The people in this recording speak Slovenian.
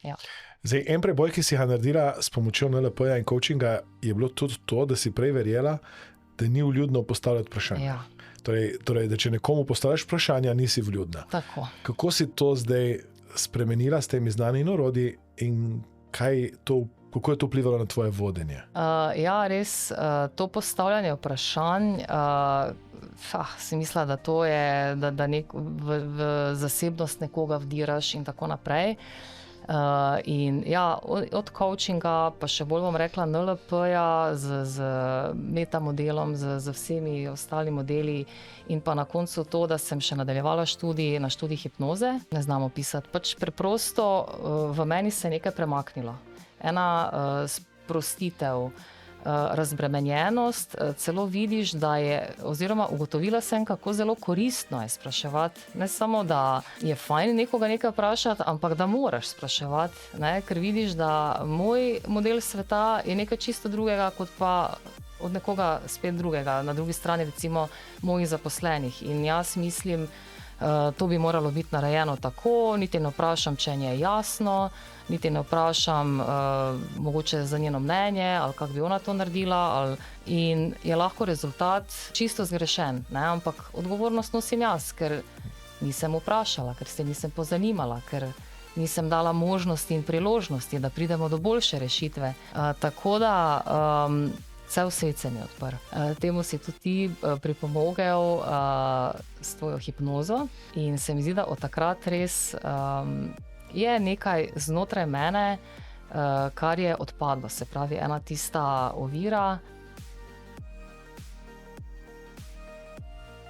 Ja. Zdaj, en preboj, ki si ga naredila s pomočjo NLP-ja in coachinga, je bilo tudi to, da si prej verjela, da ni vljudno postavljati vprašanja. Ja. Torej, da če nekomu postaviš vprašanja, nisi vljudna. Tako. Kako si to zdaj spremenila s temi znani in orodji in kako je to vplivalo na tvoje vodenje? Ja, res, to postavljanje vprašanj, si mislila, da to je, da v zasebnost nekoga vdiraš in tako naprej. In ja, od coachinga, pa še bolj bom rekla NLP-ja z metamodelom, z vsemi ostalimi modeli in pa na koncu to, da sem še nadaljevala na študij hipnoze, ne znam opisati. Pač preprosto v meni se je nekaj premaknilo. Ena sprostitev, razbremenjenost, celo vidiš, da je, oziroma ugotovila sem, kako zelo koristno je spraševati. Ne samo, da je fajn nekoga nekaj vprašati, ampak da moraš spraševati, ne? Ker vidiš, da moj model sveta je nekaj čisto drugega, kot pa od nekoga spet drugega, na drugi strani recimo mojih zaposlenih. In jaz mislim, to bi moralo biti narejeno tako, niti ne vprašam, če je jasno, niti ne vprašam mogoče za njeno mnenje ali kako bi ona to naredila, in je lahko rezultat čisto zgrešen, ne? Ampak odgovornost nosim jaz, ker nisem vprašala, ker se nisem pozanimala, ker nisem dala možnosti in priložnosti, da pridemo do boljše rešitve. Tako da cel svet se mi je odprl. Temu si tudi ti pripomogel s tvojo hipnozo in se mi zdi, da od takrat res je nekaj znotraj mene, kar je odpadlo. Se pravi, ena tista ovira,